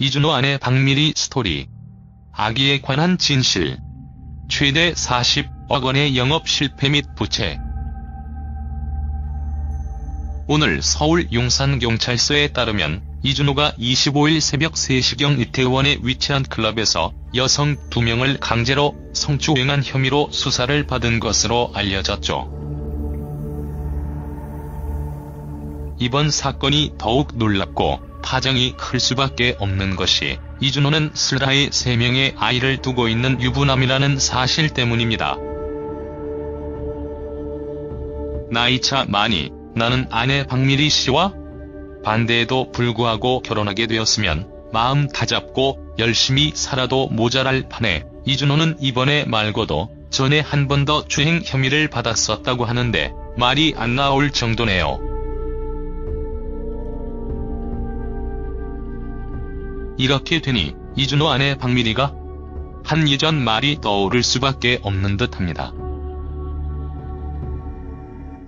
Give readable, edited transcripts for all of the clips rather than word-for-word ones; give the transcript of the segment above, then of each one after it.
이준호 아내 박미리 스토리. 아기에 관한 진실. 최대 40억 원의 영업 실패 및 부채. 오늘 서울 용산경찰서에 따르면 이준호가 25일 새벽 3시경 이태원에 위치한 클럽에서 여성 2명을 강제로 성추행한 혐의로 수사를 받은 것으로 알려졌죠. 이번 사건이 더욱 놀랍고 파장이 클 수밖에 없는 것이 이준호는 슬하에 3명의 아이를 두고 있는 유부남이라는 사실 때문입니다. 나이차 많이 나는 아내 박미리 씨와 반대에도 불구하고 결혼하게 되었으면 마음 다잡고 열심히 살아도 모자랄 판에 이준호는 이번에 말고도 전에 한 번 더 추행 혐의를 받았었다고 하는데 말이 안 나올 정도네요. 이렇게 되니 이준호 아내 박미리가 한 예전 말이 떠오를 수밖에 없는 듯합니다.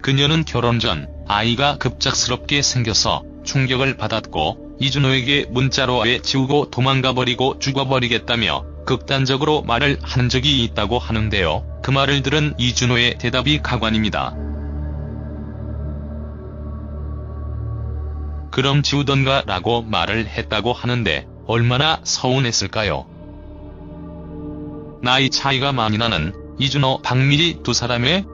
그녀는 결혼 전 아이가 급작스럽게 생겨서 충격을 받았고 이준호에게 문자로 애 지우고 도망가버리고 죽어버리겠다며 극단적으로 말을 한 적이 있다고 하는데요. 그 말을 들은 이준호의 대답이 가관입니다. 그럼 지우던가 라고 말을 했다고 하는데 얼마나 서운했을까요? 나이 차이가 많이 나는 이준호, 박미리 두 사람의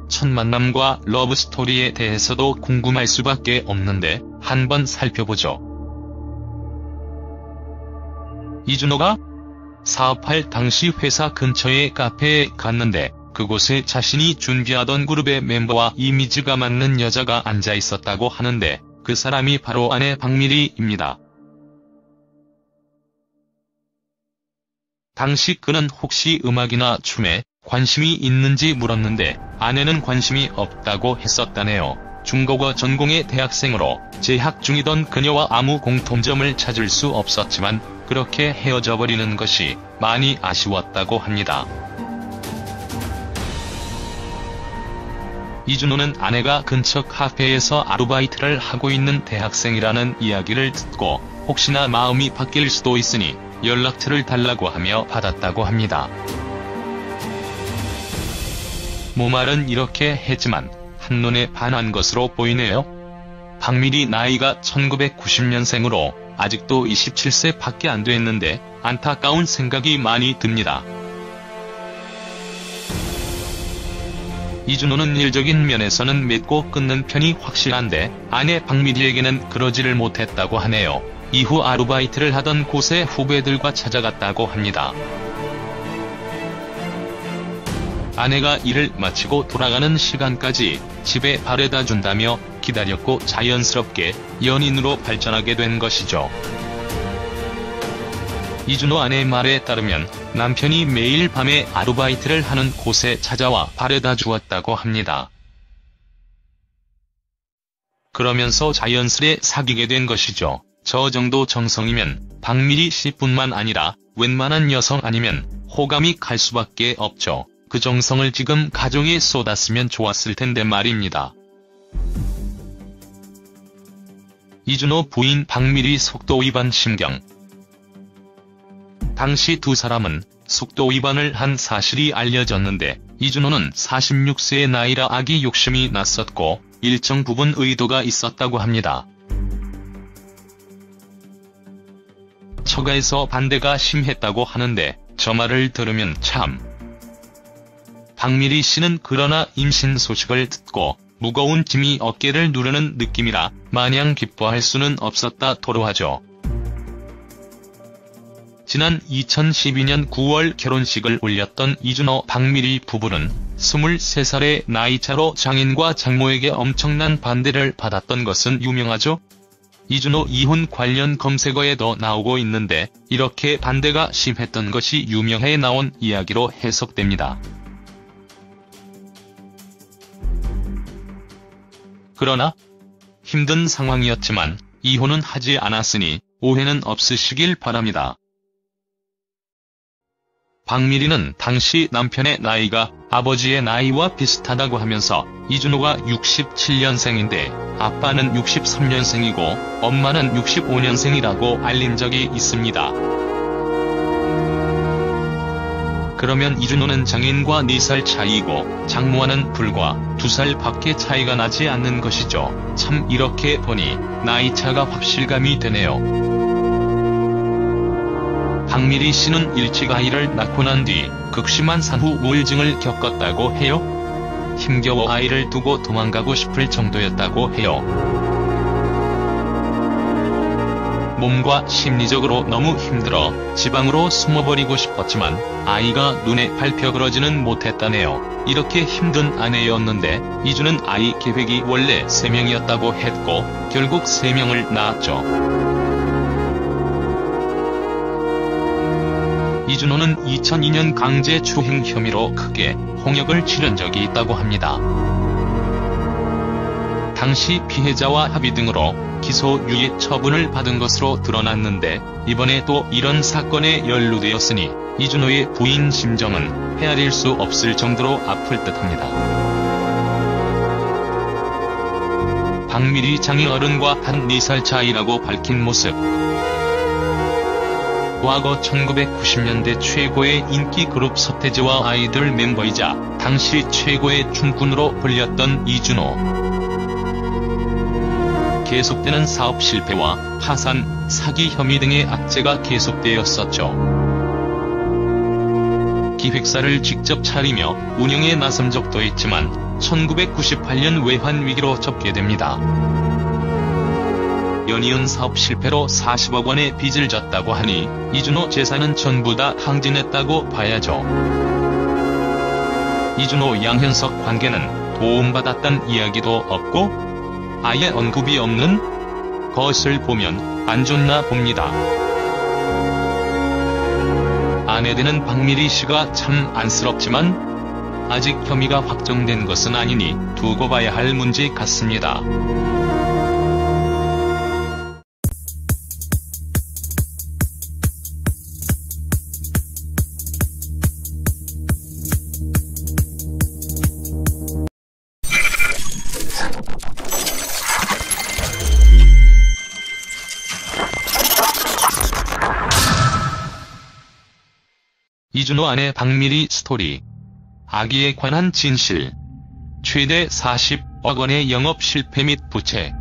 첫 만남과 러브스토리에 대해서도 궁금할 수밖에 없는데 한번 살펴보죠. 이준호가 사업할 당시 회사 근처의 카페에 갔는데 그곳에 자신이 준비하던 그룹의 멤버와 이미지가 맞는 여자가 앉아 있었다고 하는데 그 사람이 바로 아내 박미리입니다. 당시 그는 혹시 음악이나 춤에 관심이 있는지 물었는데 아내는 관심이 없다고 했었다네요. 중국어 전공의 대학생으로 재학 중이던 그녀와 아무 공통점을 찾을 수 없었지만 그렇게 헤어져 버리는 것이 많이 아쉬웠다고 합니다. 이준호는 아내가 근처 카페에서 아르바이트를 하고 있는 대학생이라는 이야기를 듣고 혹시나 마음이 바뀔 수도 있으니 연락처를 달라고 하며 받았다고 합니다. 모말은 이렇게 했지만 한눈에 반한 것으로 보이네요. 박미리 나이가 1990년생으로 아직도 27세 밖에 안 됐는데 안타까운 생각이 많이 듭니다. 이준호는 일적인 면에서는 맺고 끊는 편이 확실한데 아내 박미리에게는 그러지를 못했다고 하네요. 이후 아르바이트를 하던 곳에 후배들과 찾아갔다고 합니다. 아내가 일을 마치고 돌아가는 시간까지 집에 바래다 준다며 기다렸고 자연스럽게 연인으로 발전하게 된 것이죠. 이준호 아내의 말에 따르면 남편이 매일 밤에 아르바이트를 하는 곳에 찾아와 바래다 주었다고 합니다. 그러면서 자연스레 사귀게 된 것이죠. 저 정도 정성이면 박미리 씨뿐만 아니라 웬만한 여성 아니면 호감이 갈 수밖에 없죠. 그 정성을 지금 가정에 쏟았으면 좋았을 텐데 말입니다. 이준호 부인 박미리 속도 위반 심경. 당시 두 사람은 속도 위반을 한 사실이 알려졌는데 이준호는 46세의 나이라 아기 욕심이 났었고 일정 부분 의도가 있었다고 합니다. 처가에서 반대가 심했다고 하는데 저 말을 들으면 참. 박미리 씨는 그러나 임신 소식을 듣고 무거운 짐이 어깨를 누르는 느낌이라 마냥 기뻐할 수는 없었다 토로하죠. 지난 2012년 9월 결혼식을 올렸던 이준호 박미리 부부는 23살의 나이차로 장인과 장모에게 엄청난 반대를 받았던 것은 유명하죠. 이준호 이혼 관련 검색어에도 나오고 있는데 이렇게 반대가 심했던 것이 유명해 나온 이야기로 해석됩니다. 그러나 힘든 상황이었지만 이혼은 하지 않았으니 오해는 없으시길 바랍니다. 박미리는 당시 남편의 나이가 아버지의 나이와 비슷하다고 하면서 이준호가 67년생인데 아빠는 63년생이고 엄마는 65년생이라고 알린 적이 있습니다. 그러면 이준호는 장인과 4살 차이고 장모와는 불과 2살 밖에 차이가 나지 않는 것이죠. 참 이렇게 보니 나이차가 확실감이 되네요. 박미리 씨는 일찍 아이를 낳고 난 뒤 극심한 산후 우울증을 겪었다고 해요. 힘겨워 아이를 두고 도망가고 싶을 정도였다고 해요. 몸과 심리적으로 너무 힘들어 지방으로 숨어버리고 싶었지만 아이가 눈에 밟혀 그러지는 못했다네요. 이렇게 힘든 아내였는데 이주는 아이 계획이 원래 3명이었다고 했고 결국 3명을 낳았죠. 이준호는 2002년 강제추행 혐의로 크게 홍역을 치른 적이 있다고 합니다. 당시 피해자와 합의 등으로 기소유예 처분을 받은 것으로 드러났는데 이번에 또 이런 사건에 연루되었으니 이준호의 부인 심정은 헤아릴 수 없을 정도로 아플 듯합니다. 박미리 장의 어른과 한 4살 차이라고 밝힌 모습. 과거 1990년대 최고의 인기 그룹 서태지와 아이들 멤버이자 당시 최고의 춤꾼으로 불렸던 이준호. 계속되는 사업 실패와 파산, 사기 혐의 등의 악재가 계속되었었죠. 기획사를 직접 차리며 운영에 나선 적도 있지만 1998년 외환 위기로 접게 됩니다. 연이은 사업 실패로 40억 원의 빚을 졌다고 하니 이준호 재산은 전부 다 항진했다고 봐야죠. 이준호 양현석 관계는 도움받았단 이야기도 없고 아예 언급이 없는 것을 보면 안 좋나 봅니다. 아내 되는 박미리 씨가 참 안쓰럽지만 아직 혐의가 확정된 것은 아니니 두고 봐야 할 문제 같습니다. 이준호 아내 박미리 스토리. 아기에 관한 진실. 최대 40억 원의 영업 실패 및 부채.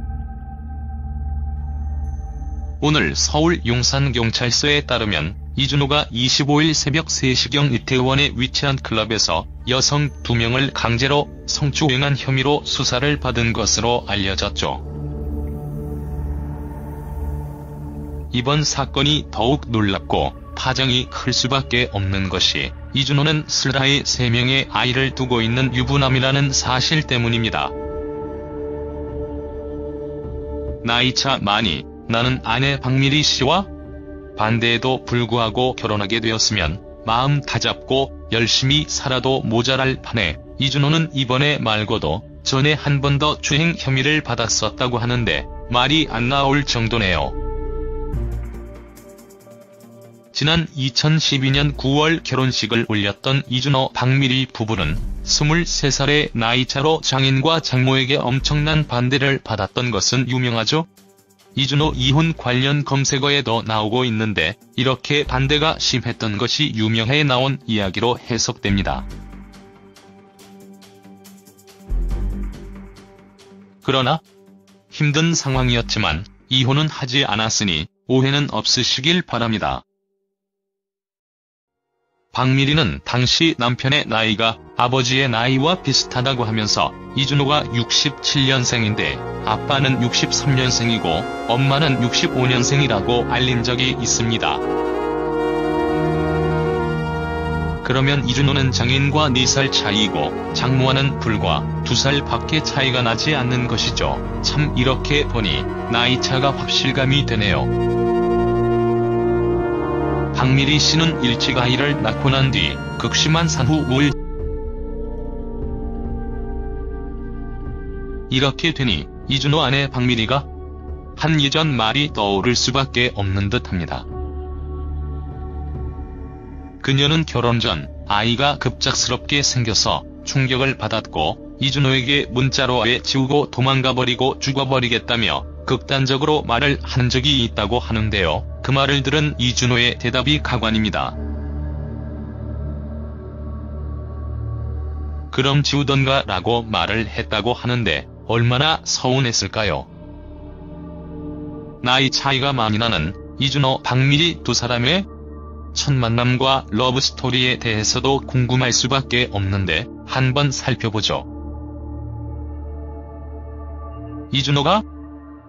오늘 서울 용산경찰서에 따르면 이준호가 25일 새벽 3시경 이태원에 위치한 클럽에서 여성 2명을 강제로 성추행한 혐의로 수사를 받은 것으로 알려졌죠. 이번 사건이 더욱 놀랍고 파장이 클 수밖에 없는 것이 이준호는 슬라의 3명의 아이를 두고 있는 유부남이라는 사실 때문입니다. 나이차 많이 나는 아내 박미리 씨와 반대에도 불구하고 결혼하게 되었으면 마음 다잡고 열심히 살아도 모자랄 판에 이준호는 이번에 말고도 전에 한 번 더 추행 혐의를 받았었다고 하는데 말이 안 나올 정도네요. 지난 2012년 9월 결혼식을 올렸던 이준호 박미리 부부는 23살의 나이차로 장인과 장모에게 엄청난 반대를 받았던 것은 유명하죠. 이준호 이혼 관련 검색어에도 나오고 있는데 이렇게 반대가 심했던 것이 유명해 나온 이야기로 해석됩니다. 그러나 힘든 상황이었지만 이혼은 하지 않았으니 오해는 없으시길 바랍니다. 박미리는 당시 남편의 나이가 아버지의 나이와 비슷하다고 하면서 이준호가 67년생인데 아빠는 63년생이고 엄마는 65년생이라고 알린 적이 있습니다. 그러면 이준호는 장인과 4살 차이고 장모와는 불과 2살 밖에 차이가 나지 않는 것이죠. 참 이렇게 보니 나이차가 확실감이 되네요. 박미리 씨는 일찍 아이를 낳고 난 뒤 극심한 산후 우울. 이렇게 되니 이준호 아내 박미리가 한 예전 말이 떠오를 수밖에 없는 듯합니다. 그녀는 결혼 전 아이가 급작스럽게 생겨서 충격을 받았고 이준호에게 문자로 아예 지우고 도망가버리고 죽어버리겠다며 극단적으로 말을 한 적이 있다고 하는데요. 그 말을 들은 이준호의 대답이 가관입니다. 그럼 지우던가 라고 말을 했다고 하는데 얼마나 서운했을까요? 나이 차이가 많이 나는 이준호, 박미리 두 사람의 첫 만남과 러브스토리에 대해서도 궁금할 수밖에 없는데 한번 살펴보죠. 이준호가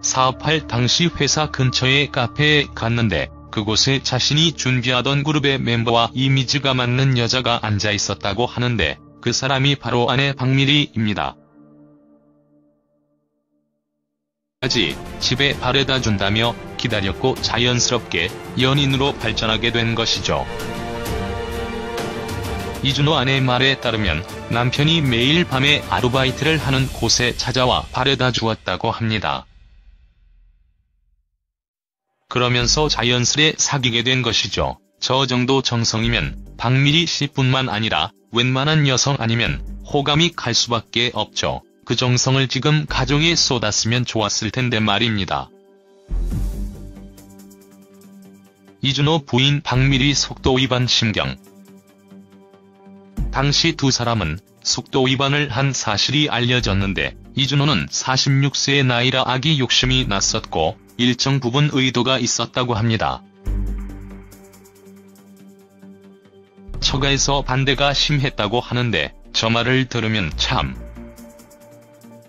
사업할 당시 회사 근처의 카페에 갔는데 그곳에 자신이 준비하던 그룹의 멤버와 이미지가 맞는 여자가 앉아 있었다고 하는데 그 사람이 바로 아내 박미리입니다. 까지 집에 바래다 준다며 기다렸고 자연스럽게 연인으로 발전하게 된 것이죠. 이준호 아내의 말에 따르면 남편이 매일 밤에 아르바이트를 하는 곳에 찾아와 바래다 주었다고 합니다. 그러면서 자연스레 사귀게 된 것이죠. 저 정도 정성이면 박미리 씨뿐만 아니라 웬만한 여성 아니면 호감이 갈 수밖에 없죠. 그 정성을 지금 가정에 쏟았으면 좋았을 텐데 말입니다. 이준호 부인 박미리 속도 위반 심경. 당시 두 사람은 속도 위반을 한 사실이 알려졌는데 이준호는 46세의 나이라 아기 욕심이 났었고 일정 부분 의도가 있었다고 합니다. 처가에서 반대가 심했다고 하는데 저 말을 들으면 참.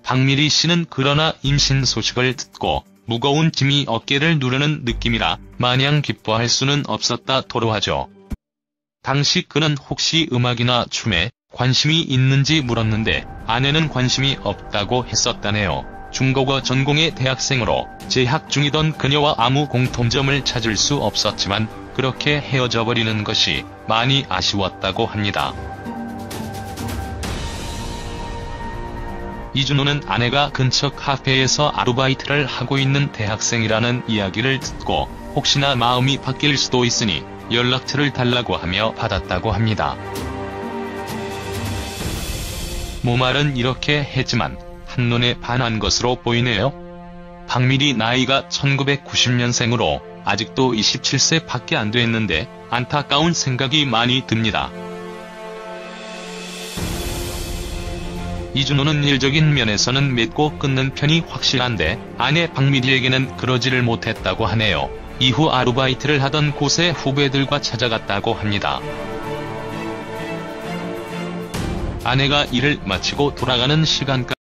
박미리 씨는 그러나 임신 소식을 듣고 무거운 짐이 어깨를 누르는 느낌이라 마냥 기뻐할 수는 없었다 토로하죠. 당시 그는 혹시 음악이나 춤에 관심이 있는지 물었는데 아내는 관심이 없다고 했었다네요. 중국어 전공의 대학생으로 재학 중이던 그녀와 아무 공통점을 찾을 수 없었지만 그렇게 헤어져 버리는 것이 많이 아쉬웠다고 합니다. 이준호는 아내가 근처 카페에서 아르바이트를 하고 있는 대학생이라는 이야기를 듣고 혹시나 마음이 바뀔 수도 있으니 연락처를 달라고 하며 받았다고 합니다. 모말은 이렇게 했지만 한눈에 반한 것으로 보이네요. 박미리 나이가 1990년생으로 아직도 27세 밖에 안 됐는데 안타까운 생각이 많이 듭니다. 이준호는 일적인 면에서는 맺고 끊는 편이 확실한데 아내 박미리에게는 그러지를 못했다고 하네요. 이후 아르바이트를 하던 곳에 후배들과 찾아갔다고 합니다. 아내가 일을 마치고 돌아가는 시간까지